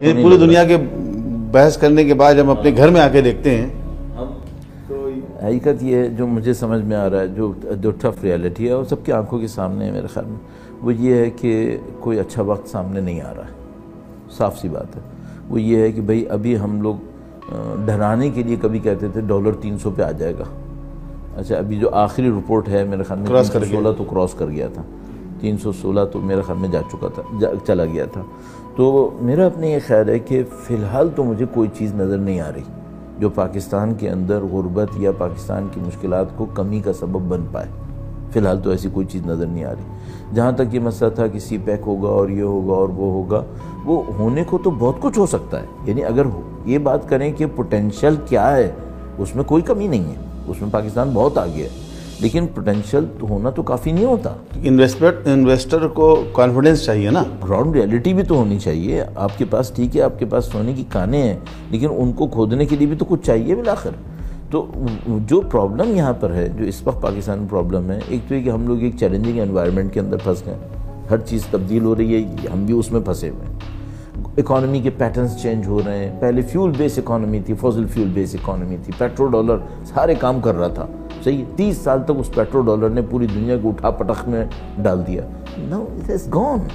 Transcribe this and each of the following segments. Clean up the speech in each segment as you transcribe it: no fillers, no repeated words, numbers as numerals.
پوری دنیا کے بحث کرنے کے بعد ہم اپنے گھر میں آ کے دیکھتے ہیں تو حقیقت یہ ہے جو مجھے سمجھ میں آ رہا ہے، جو ٹف ریالٹی ہے اور سب کی آنکھوں کے سامنے ہے میرے خیال میں، وہ یہ ہے کہ کوئی اچھا وقت سامنے نہیں آ رہا ہے، صاف سی بات ہے۔ وہ یہ ہے کہ بھئی ابھی ہم لوگ ڈرانے کے لیے کبھی کہتے تھے ڈالر 300 پہ آ جائے گا، اچھا ابھی جو آخری رپورٹ ہے میرے خیال میں 316 تو کراس کر گیا تھا، 316 تو میرے خیال میں جا چکا تھا، چلا گیا تھا۔ تو میرا اپنے یہ خیال ہے کہ فی الحال تو مجھے کوئی چیز نظر نہیں آ رہی جو پاکستان کے اندر غربت یا پاکستان کی مشکلات کو کمی کا سبب بن پائے۔ فی الحال تو ایسی کوئی چیز نظر نہیں آ رہی۔ جہاں تک یہ مسئلہ تھا کہ سی پیک ہوگا اور یہ ہوگا اور وہ ہوگا، وہ ہونے کو تو بہت کچھ ہو سکتا ہے، یعنی اگر یہ بات کریں کہ پوٹینشل کیا ہے، اس میں کوئی کمی نہیں ہے، اس میں پاکستان بہت آگے ہے، لیکن پوٹینشل تو ہونا تو کافی نہیں ہوتا۔ انویسٹر کو کانفیڈنس چاہیے نا، گراؤنڈ ریالٹی بھی تو ہونی چاہیے۔ آپ کے پاس ٹھیک ہے، آپ کے پاس سونے کی کانیں ہیں، لیکن ان کو کھودنے کے لیے بھی تو کچھ چاہیے بالآخر۔ تو جو پرابلم یہاں پر ہے، جو اس وقت پاکستان میں پرابلم ہے، ایک تو یہ کہ ہم لوگ ایک چیلنجنگ انوائرمنٹ کے اندر پھنس گئے، ہر چیز تبدیل ہو رہی ہے، ہم بھی اس میں پھنسے ہوئے ہیں۔ اکانومی کے پیٹرنز چینج ہو رہے ہیں، پہلے فیول بیس اکانومی تھی، فوزل فیول بیس اکانومی تھی، پیٹرو ڈالر سارے کام کر رہا تھا، صحیح 30 سال تک اس پیٹرو ڈالر نے پوری دنیا کو اٹھا پٹخ میں ڈال دیا۔ نو اٹ از گون،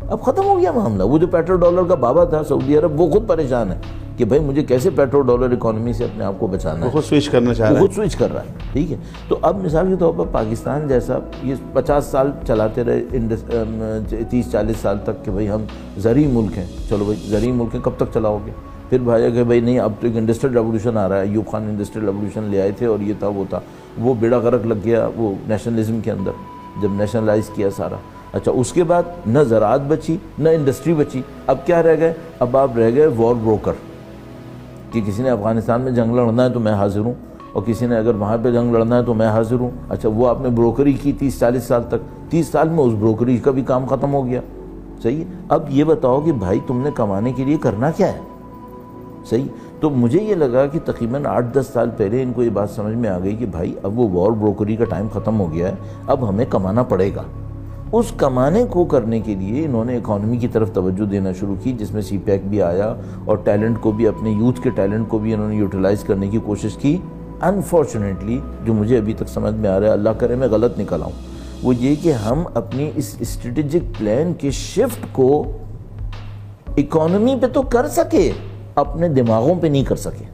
اب ختم ہو گیا معاملہ۔ وہ جو پیٹرو ڈالر کا بابا تھا سعودی عرب، وہ خود پریشان ہے کہ بھائی مجھے کیسے پیٹرو ڈالر اکانومی سے اپنے آپ کو بچانا ہے، خود سوئچ کرنا چاہ رہا ہے، خود سوئچ کر رہا ہے، ٹھیک ہے۔ تو اب مثال کے طور پر پاکستان جیسا یہ 50 سال چلاتے رہے، 30-40 سال تک کہ بھئی ہم زرعی ملک ہیں، چلو بھئی زرعی ملک ہیں، کب تک چلاؤ گے؟ پھر بھائی کہ بھئی نہیں اب تو ایک انڈسٹریل ریولوشن آ رہا ہے، ایوب خان انڈسٹریل ریولوشن لے آئے تھے اور یہ تھا وہ تھا، وہ بیڑا غرق لگ گیا وہ نیشنلزم کے اندر جب نیشنلائز کیا سارا۔ اچھا اس کے بعد نہ زراعت بچی نہ انڈسٹری بچی، اب کیا رہ گئے؟ اب آپ رہ گئے وار بروکر، کہ کسی نے افغانستان میں جنگ لڑنا ہے تو میں حاضر ہوں، اور کسی نے اگر وہاں پہ جنگ لڑنا ہے تو میں حاضر ہوں۔ اچھا وہ آپ نے بروکری کی 30-40 سال تک، 30 سال میں اس بروکری کا بھی کام ختم ہو گیا، صحیح۔ اب یہ بتاؤ کہ بھائی تم نے کمانے کے لیے کرنا کیا ہے، صحیح۔ تو مجھے یہ لگا کہ تقریباً 8-10 سال پہلے ان کو یہ بات سمجھ میں آ گئی کہ بھائی اب وہ وار بروکری کا ٹائم ختم ہو گیا ہے، اب ہمیں کمانا پڑے گا۔ اس کمانے کو کرنے کے لیے انہوں نے اکانومی کی طرف توجہ دینا شروع کی، جس میں سی پیک بھی آیا اور ٹیلنٹ کو بھی، اپنے یوتھ کے ٹیلنٹ کو بھی انہوں نے یوٹیلائز کرنے کی کوشش کی۔ انفارچونیٹلی جو مجھے ابھی تک سمجھ میں آ رہا ہے، اللہ کرے میں غلط نکل آؤں، وہ یہ کہ ہم اپنی اس اسٹریٹجک پلان کے شفٹ کو اکانومی پہ تو کر سکے، اپنے دماغوں پہ نہیں کر سکے،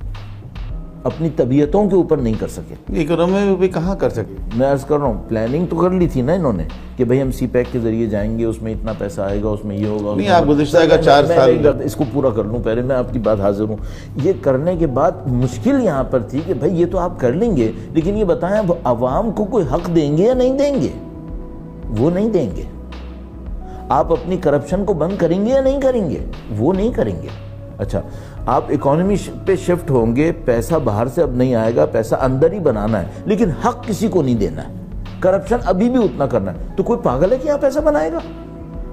اپنی طبیعتوں کے اوپر نہیں کر سکے۔ اکانومی بھی کہاں کر سکے؟ میں عرض کر رہا ہوں پلاننگ تو کر لی تھی نا انہوں نے کہ بھئی ہم سی پیک کے ذریعے جائیں گے، اس میں اتنا پیسہ آئے گا، اس میں یہ ہوگا، نہیں آپ گزشتہ کا 4 سال اس کو پورا کر لوں، پہلے میں آپ کی بات حاضر ہوں۔ یہ کرنے کے بعد مشکل یہاں پر تھی کہ بھئی یہ تو آپ کر لیں گے، لیکن یہ بتائیں اب عوام کو کوئی حق دیں گے یا نہیں دیں گے؟ وہ نہیں دیں گے۔ آپ اپنی کرپشن کو بند کریں گے یا نہیں کریں گے؟ وہ نہیں کریں گے۔ اچھا آپ اکانومی پہ شفٹ ہوں گے، پیسہ باہر سے اب نہیں آئے گا، پیسہ اندر ہی بنانا ہے، لیکن حق کسی کو نہیں دینا ہے، کرپشن ابھی بھی اتنا کرنا ہے، تو کوئی پاگل ہے کہ یہاں پیسہ بنائے گا؟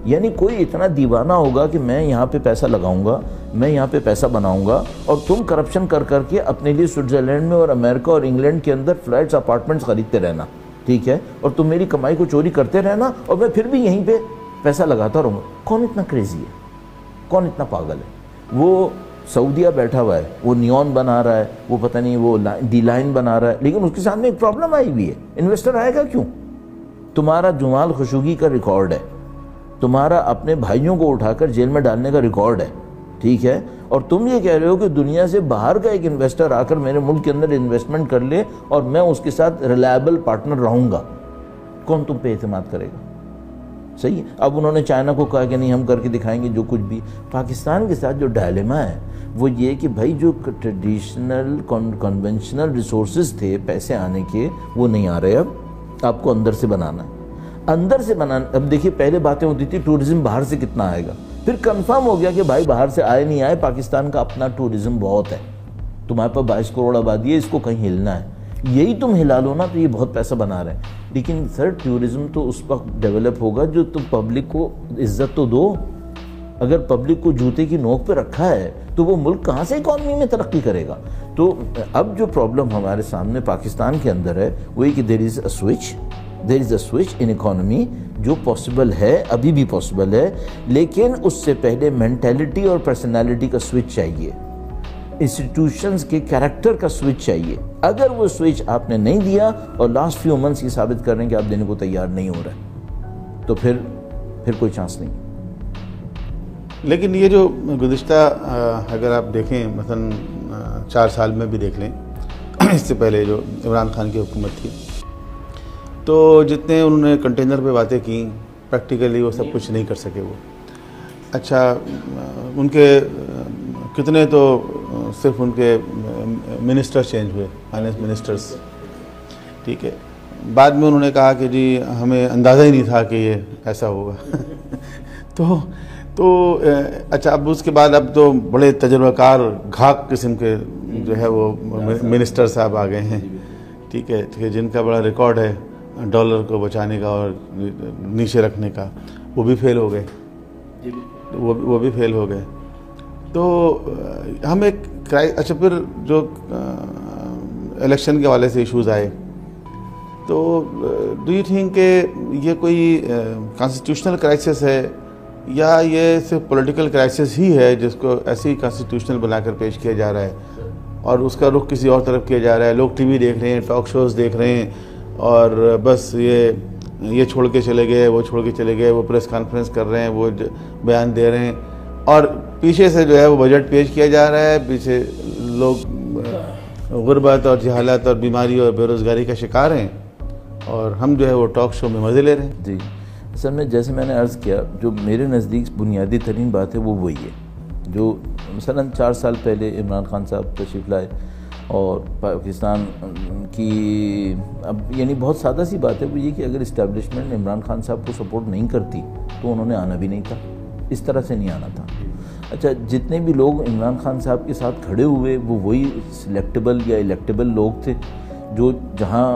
یعنی کوئی اتنا دیوانہ ہوگا کہ میں یہاں پہ پیسہ لگاؤں گا، میں یہاں پہ پیسہ بناؤں گا، اور تم کرپشن کر کر کے اپنے لیے سوئٹزرلینڈ میں اور امریکہ اور انگلینڈ کے اندر فلیٹس اپارٹمنٹس خریدتے رہنا، ٹھیک ہے، اور تم میری کمائی کو چوری کرتے رہنا، اور میں پھر بھی یہیں پہ پیسہ لگاتا رہوں گا۔ کون اتنا کریزی ہے؟ کون اتنا پاگل ہے؟ وہ سعودیہ بیٹھا ہوا ہے، وہ نیون بنا رہا ہے، وہ پتہ نہیں وہ ڈی لائن بنا رہا ہے، لیکن اس کے سامنے ایک پرابلم آئی ہوئی ہے، انویسٹر آئے گا کیوں؟ تمہارا جمال خشوگی کا ریکارڈ ہے، تمہارا اپنے بھائیوں کو اٹھا کر جیل میں ڈالنے کا ریکارڈ ہے، ٹھیک ہے، اور تم یہ کہہ رہے ہو کہ دنیا سے باہر کا ایک انویسٹر آ کر میرے ملک کے اندر انویسٹمنٹ کر لے اور میں اس کے ساتھ ریلائبل پارٹنر رہوں گا۔ کون تم پہ اعتماد کرے گا؟ صحیح ہے۔ اب انہوں نے چائنا کو کہا کہ نہیں ہم کر کے دکھائیں گے جو کچھ بھی۔ پاکستان کے ساتھ جو ڈائلیما ہے وہ یہ کہ بھائی جو ٹریڈیشنل کنونشنل ریسورسز تھے پیسے آنے کے، وہ نہیں آ رہے، اب آپ کو اندر سے بنانا ہے، اندر سے بنانا۔ اب دیکھیے پہلے باتیں ہوتی تھی ٹورزم باہر سے کتنا آئے گا، پھر کنفرم ہو گیا کہ بھائی باہر سے آئے نہیں آئے، پاکستان کا اپنا ٹورزم بہت ہے، تمہارے پاس 22 کروڑ آبادی ہے، اس کو کہیں ہلنا ہے، یہی تم ہلا لو نا تو یہ بہت پیسہ بنا رہے ہیں۔ لیکن سر ٹورزم تو اس وقت ڈیولپ ہوگا جو تم پبلک کو عزت تو دو۔ اگر پبلک کو جوتے کی نوک پہ رکھا ہے تو وہ ملک کہاں سے اکانومی میں ترقی کرے گا؟ تو اب جو پرابلم ہمارے سامنے پاکستان کے اندر ہے وہ یہ کہ there is a switch, there is a switch in economy جو پاسبل ہے، ابھی بھی پاسبل ہے، لیکن اس سے پہلے مینٹیلٹی اور پرسنالٹی کا سوئچ چاہیے، انسٹیٹیوشنز کے کیریکٹر کا سوئچ چاہیے۔ اگر وہ سوئچ آپ نے نہیں دیا اور لاسٹ فیو منتھس یہ ثابت کر رہے ہیں کہ آپ دینے کو تیار نہیں ہو رہے، تو پھر کوئی چانس نہیں۔ لیکن یہ جو گزشتہ اگر آپ دیکھیں مثلا 4 سال میں بھی دیکھ لیں، اس سے پہلے جو عمران خان کی حکومت تھی، تو جتنے انہوں نے کنٹینر پہ باتیں کی، پریکٹیکلی وہ سب کچھ نہیں کر سکے وہ۔ اچھا، ان کے کتنے تو صرف ان کے منسٹر چینج ہوئے، فائنانس منسٹرز، ٹھیک ہے۔ بعد میں انہوں نے کہا کہ جی ہمیں اندازہ ہی نہیں تھا کہ یہ ایسا ہوگا تو اچھا، اب اس کے بعد اب تو بڑے تجربہ کار گھاک قسم کے جو ہے وہ منسٹر صاحب آ گئے ہیں، ٹھیک ہے، کہ جن کا بڑا ریکارڈ ہے ڈالر کو بچانے کا اور نیچے رکھنے کا، وہ بھی فیل ہو گئے، وہ بھی فیل ہو گئے۔ تو ہم ایک اچھا، پھر جو الیکشن کے حوالے سے ایشوز آئے، تو ڈو یو تھنک کہ یہ کوئی کانسٹیٹیوشنل کرائسس ہے یا یہ صرف پولیٹیکل کرائسس ہی ہے جس کو ایسے ہی کانسٹیٹیوشنل بنا کر پیش کیا جا رہا ہے اور اس کا رخ کسی اور طرف کیا جا رہا ہے؟ لوگ ٹی وی دیکھ رہے ہیں، ٹاک شوز دیکھ رہے ہیں، اور بس یہ چھوڑ کے چلے گئے، وہ چھوڑ کے چلے گئے، وہ پریس کانفرنس کر رہے ہیں، وہ بیان دے رہے ہیں، اور پیچھے سے جو ہے وہ بجٹ پیش کیا جا رہا ہے، پیچھے لوگ غربت اور جہالت اور بیماری اور بے روزگاری کا شکار ہیں، اور ہم جو ہے وہ ٹاک شو میں مزے لے رہے ہیں۔ جی، اصل میں جیسے میں نے عرض کیا، جو میرے نزدیک بنیادی ترین بات ہے وہ وہی ہے جو مثلا 4 سال پہلے عمران خان صاحب تشریف لائے، اور پاکستان کی اب یعنی بہت سادہ سی بات ہے وہ یہ کہ اگر اسٹیبلشمنٹ عمران خان صاحب کو سپورٹ نہیں کرتی تو انہوں نے آنا بھی نہیں تھا، اس طرح سے نہیں آنا تھا۔ اچھا، جتنے بھی لوگ عمران خان صاحب کے ساتھ کھڑے ہوئے وہ وہی سلیکٹیبل یا الیکٹیبل لوگ تھے جو جہاں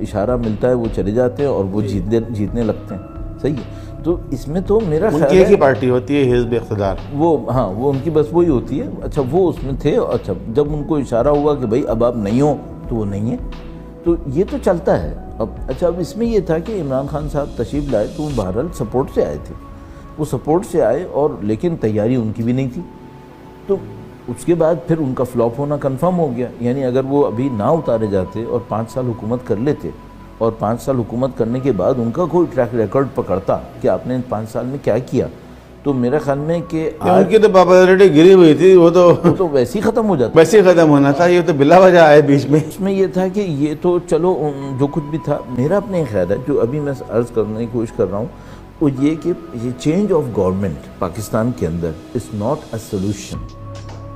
اشارہ ملتا ہے وہ چلے جاتے ہیں اور وہ جیتنے لگتے ہیں، صحیح ہے۔ تو اس میں تو میرا خیال ہے ایک ہی پارٹی ہوتی ہے، حزب اقتدار، وہ ہاں وہ ان کی بس وہی ہوتی ہے۔ اچھا، وہ اس میں تھے، اچھا جب ان کو اشارہ ہوا کہ بھائی اب آپ نہیں ہو تو وہ نہیں ہے، تو یہ تو چلتا ہے۔ اچھا، اب اس میں یہ تھا کہ عمران خان صاحب تشریف لائے تو وہ بہرحال سپورٹ سے آئے تھے، وہ سپورٹ سے آئے، اور لیکن تیاری ان کی بھی نہیں تھی، تو اس کے بعد پھر ان کا فلاپ ہونا کنفرم ہو گیا۔ یعنی اگر وہ ابھی نہ اتارے جاتے اور 5 سال حکومت کر لیتے، اور 5 سال حکومت کرنے کے بعد ان کا کوئی ٹریک ریکارڈ پکڑتا کہ آپ نے ان 5 سال میں کیا کیا، تو میرا خیال میں کہ ان کی تو پاپولرٹی گری ہوئی تھی، وہ تو ویسے ہی ختم ہو جاتا، ویسے ہی ختم ہونا تھا، یہ تو بلا وجہ آئے بیچ میں۔ اس میں یہ تھا کہ یہ تو چلو جو کچھ بھی تھا، میرا اپنے خیال ہے جو ابھی میں عرض کرنے کی کوشش کر رہا ہوں وہ یہ کہ یہ چینج آف گورنمنٹ پاکستان کے اندر is not a solution,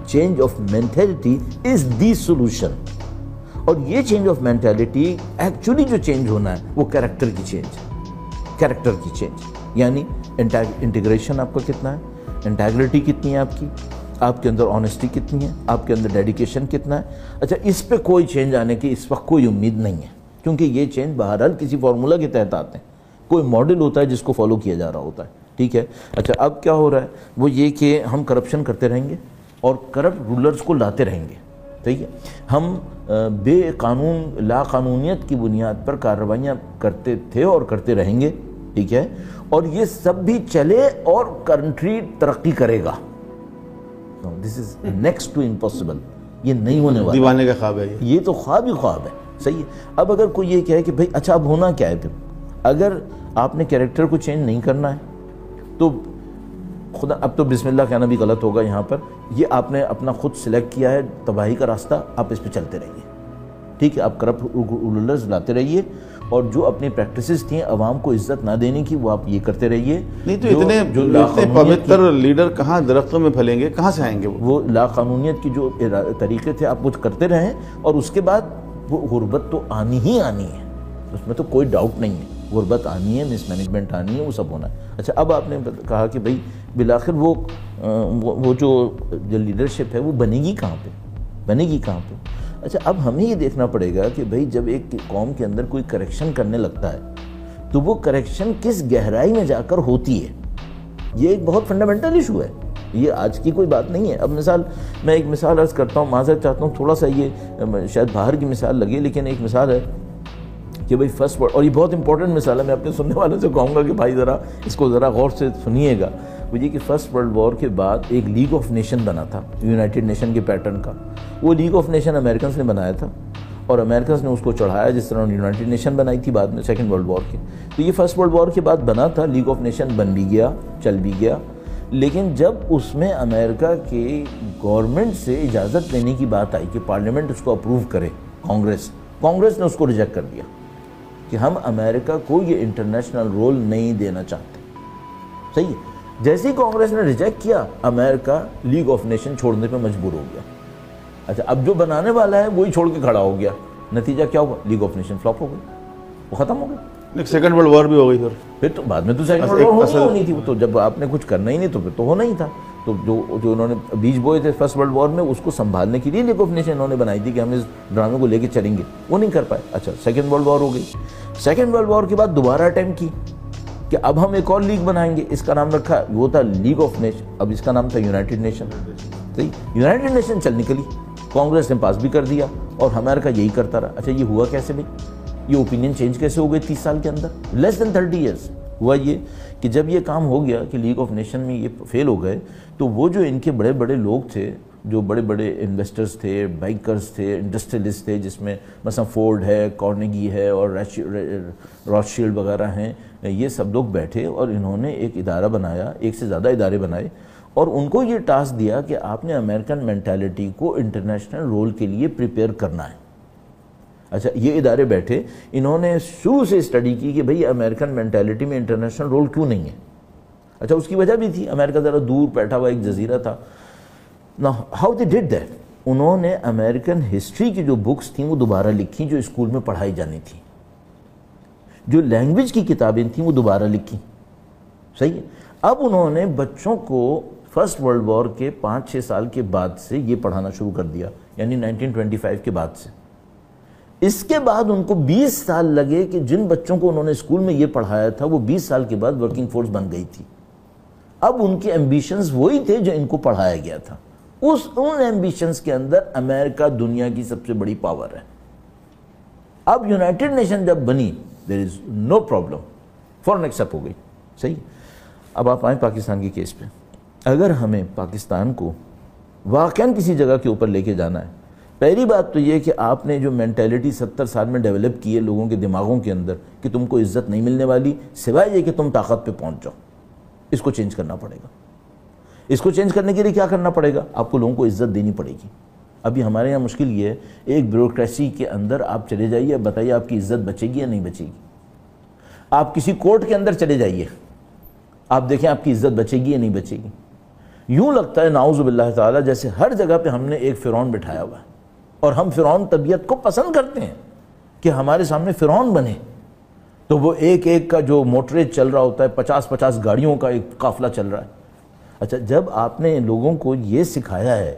change of mentality is the solution, اور یہ چینج آف مینٹیلٹی ایکچولی جو چینج ہونا ہے وہ کیریکٹر کی چینج، یعنی انٹیگریشن آپ کا کتنا ہے، انٹیگریٹی کتنی ہے آپ کے اندر آنیسٹی کتنی ہے، آپ کے اندر ڈیڈیکیشن کتنا ہے۔ اچھا، اس پہ کوئی چینج آنے کی اس وقت کوئی امید نہیں ہے، کیونکہ یہ چینج بہرحال کسی فارمولا کے تحت آتے ہیں، کوئی ماڈل ہوتا ہے جس کو فالو کیا جا رہا ہوتا ہے، ٹھیک ہے۔ اچھا، اب کیا ہو رہا ہے وہ یہ کہ ہم کرپشن کرتے رہیں گے اور کرپٹ رولرز کو لاتے رہیں گے، ٹھیک ہے۔ ہم بے قانون لا قانونیت کی بنیاد پر کارروائیاں کرتے تھے اور کرتے رہیں گے، ٹھیک ہے، اور یہ سب بھی چلے اور کنٹری ترقی کرے گا۔ دس از نیکسٹ ٹو امپاسبل، یہ نہیں ہونے والا، دیوانے کا خواب ہے یہ تو خواب ہی خواب ہے، صحیح ہے۔ اب اگر کوئی یہ کہے کہ بھائی اچھا اب ہونا کیا ہے، پھر اگر آپ نے کیریکٹر کو چینج نہیں کرنا ہے تو خدا، اب تو بسم اللہ کہنا بھی غلط ہوگا یہاں پر، یہ آپ نے اپنا خود سلیکٹ کیا ہے تباہی کا راستہ، آپ اس پہ چلتے رہیے، ٹھیک ہے۔ آپ کرپٹ رولرز لاتے رہیے، اور جو اپنی پریکٹسز تھیں عوام کو عزت نہ دینے کی وہ آپ یہ کرتے رہیے۔ نہیں تو اتنے پوتر لیڈر کہاں درختوں میں پھلیں گے، کہاں سے آئیں گے؟ وہ لا قانونیت کی جو طریقے تھے آپ وہ کرتے رہیں، اور اس کے بعد وہ غربت تو آنی ہی آنی ہے، اس میں تو کوئی ڈاؤٹ نہیں ہے، غربت آنی ہے، مس مینجمنٹ آنی ہے، وہ سب ہونا ہے۔ اچھا، اب آپ نے کہا کہ بھائی بالآخر وہ جو لیڈرشپ ہے وہ بنے گی کہاں پہ؟ اچھا، اب ہمیں یہ دیکھنا پڑے گا کہ بھائی جب ایک قوم کے اندر کوئی کریکشن کرنے لگتا ہے تو وہ کریکشن کس گہرائی میں جا کر ہوتی ہے، یہ ایک بہت فنڈامنٹل ایشو ہے، یہ آج کی کوئی بات نہیں ہے۔ اب میں ایک مثال عرض کرتا ہوں، معذرت چاہتا ہوں، تھوڑا سا یہ شاید باہر کی مثال لگے، لیکن ایک مثال ہے کہ بھئی فرسٹ ورلڈ، اور یہ بہت امپورٹنٹ مثال ہے، میں اپنے سننے والوں سے کہوں گا کہ بھائی ذرا اس کو ذرا غور سے سنیے گا، وہ یہ کہ فرسٹ ورلڈ وار کے بعد ایک لیگ آف نیشن بنا تھا یونائٹڈ نیشن کے پیٹرن کا. وہ لیگ آف نیشن امریکنز نے بنایا تھا اور امریکنز نے اس کو چڑھایا جس طرح یونائٹڈ نیشن بنائی تھی بعد میں سیکنڈ ورلڈ وار کے. تو یہ فرسٹ ورلڈ وار کے بعد بنا تھا، لیگ آف نیشن بن بھی گیا، چل بھی گیا، لیکن جب اس میں امریکہ کے گورنمنٹ سے اجازت لینے کی بات آئی کہ پارلیمنٹ اس کو اپروو کرے، کانگریس نے اس کو ریجیکٹ کر دیا کہ ہم امریکہ کو یہ انٹرنیشنل رول نہیں دینا چاہتے. صحیح ہے، جیسے ہی کانگریس نے ریجیکٹ کیا امریکہ لیگ آف نیشن چھوڑنے پہ مجبور ہو گیا. اچھا، اب جو بنانے والا ہے وہی چھوڑ کے کھڑا ہو گیا، نتیجہ کیا ہوا؟ لیگ آف نیشن فلاپ ہو گئی، وہ ختم ہو گئی. سیکنڈ ورلڈ وار بھی ہو گئی پھر تو بعد میں تو سیکنڈ ورلڈ وار ہونی تھی، تو جب آپ نے کچھ کرنا ہی نہیں تو پھر تو ہونا ہی تھا. تو جو انہوں نے بیج بوئے تھے فرسٹ ورلڈ وار میں، اس کو سنبھالنے کے لیے لیگ آف نیشن انہوں نے بنائی تھی کہ ہم اس ڈرامے کو لے کے چلیں گے، وہ نہیں کر پائے. اچھا، سیکنڈ ورلڈ وار ہو گئی. سیکنڈ ورلڈ وار کے بعد دوبارہ اٹیمپٹ کی کہ اب ہم ایک اور لیگ بنائیں گے، اس کا نام رکھا، وہ تھا لیگ آف نیشن، اب اس کا نام تھا یونائٹڈ نیشن. صحیح، یونائٹڈ نیشن چل نکلی، کانگریس نے پاس بھی کر دیا اور امریکہ یہی کرتا رہا. اچھا، یہ ہوا کیسے بھائی؟ یہ اوپینین چینج کیسے ہو گئے 30 سال کے اندر؟ لیس دین 30 ایئرس. ہوا یہ کہ جب یہ کام ہو گیا کہ لیگ آف نیشن میں یہ فیل ہو گئے، تو وہ جو ان کے بڑے بڑے لوگ تھے، جو بڑے بڑے انویسٹرز تھے، بینکرز تھے، انڈسٹریلسٹ تھے، جس میں مثلا فورڈ ہے، کارنیگی ہے اور روتشیلڈ وغیرہ ہیں، یہ سب لوگ بیٹھے اور انہوں نے ایک ادارہ بنایا، ایک سے زیادہ ادارے بنائے، اور ان کو یہ ٹاسک دیا کہ آپ نے امریکن مینٹالٹی کو انٹرنیشنل رول کے لیے پریپیئر کرنا ہے. اچھا، یہ ادارے بیٹھے، انہوں نے شروع سے اسٹڈی کی کہ بھئی امریکن مینٹالٹی میں انٹرنیشنل رول کیوں نہیں ہے. اچھا، اس کی وجہ بھی تھی، امریکہ ذرا دور بیٹھا ہوا ایک جزیرہ تھا. Now, how they did that؟ انہوں نے امریکن ہسٹری کی جو بکس تھیں وہ دوبارہ لکھی جو اسکول میں پڑھائی جانی تھی، جو لینگویج کی کتابیں تھیں وہ دوبارہ لکھی. صحیح ہے، اب انہوں نے بچوں کو فرسٹ ورلڈ وار کے 5-6 سال کے بعد سے یہ پڑھانا شروع کر دیا، یعنی 1925 کے بعد سے. اس کے بعد ان کو 20 سال لگے کہ جن بچوں کو انہوں نے اسکول میں یہ پڑھایا تھا وہ 20 سال کے بعد ورکنگ فورس بن گئی تھی. اب ان کے ایمبیشنز وہی تھے جو ان کو پڑھایا گیا تھا. ان ایمبیشنز کے اندر امریکہ دنیا کی سب سے بڑی پاور ہے. اب یونائٹڈ نیشن جب بنی، there is no problem، فوراً ایکسیپٹ ہو گئی. صحیح. اب آپ آئیں پاکستان کے کیس پہ. اگر ہمیں پاکستان کو واقعاً کسی جگہ کے اوپر لے کے جانا ہے، پہلی بات تو یہ کہ آپ نے جو مینٹیلٹی 70 سال میں ڈیولپ کی ہے لوگوں کے دماغوں کے اندر کہ تم کو عزت نہیں ملنے والی سوائے یہ کہ تم طاقت پہ پہنچ جاؤ، اس کو چینج کرنا پڑے گا. اس کو چینج کرنے کے لیے کیا کرنا پڑے گا؟ آپ کو لوگوں کو عزت دینی پڑے گی. ابھی ہمارے یہاں مشکل یہ ہے، ایک بیوروکریسی کے اندر آپ چلے جائیے، بتائیے آپ کی عزت بچے گی یا نہیں بچے گی. آپ کسی کورٹ کے اندر چلے جائیے، آپ دیکھیں آپ کی عزت بچے گی یا نہیں بچے گی. یوں لگتا ہے نعوذ باللہ تعالیٰ جیسے ہر جگہ پہ ہم نے ایک فرعون بٹھایا ہوا ہے، اور ہم فرعون طبیعت کو پسند کرتے ہیں کہ ہمارے سامنے فرعون بنے. تو وہ ایک ایک کا جو موٹریج چل رہا ہوتا ہے، 50-50 گاڑیوں کا ایک قافلہ چل رہا ہے. اچھا، جب آپ نے لوگوں کو یہ سکھایا ہے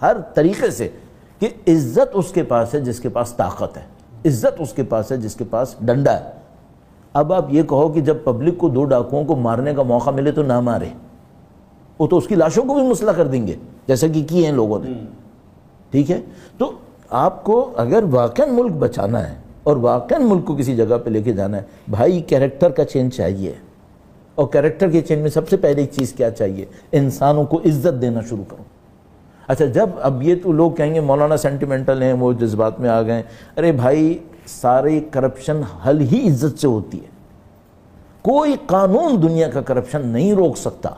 ہر طریقے سے کہ عزت اس کے پاس ہے جس کے پاس طاقت ہے، عزت اس کے پاس ہے جس کے پاس ڈنڈا ہے، اب آپ یہ کہو کہ جب پبلک کو 2 ڈاکوؤں کو مارنے کا موقع ملے تو نہ مارے، وہ تو اس کی لاشوں کو بھی مسلح کر دیں گے جیسا کہ کی ہیں لوگوں نے. ٹھیک ہے، تو آپ کو اگر واقعاً ملک بچانا ہے اور واقعاً ملک کو کسی جگہ پہ لے کے جانا ہے، بھائی کیریکٹر کا چینج چاہیے. اور کیریکٹر کے چینج میں سب سے پہلے ایک چیز کیا چاہیے؟ انسانوں کو عزت دینا شروع کرو. اچھا، جب اب یہ تو لوگ کہیں گے مولانا سینٹیمنٹل ہیں، وہ جذبات میں آ گئے. ارے بھائی، سارے کرپشن حل ہی عزت سے ہوتی ہے. کوئی قانون دنیا کا کرپشن نہیں روک سکتا.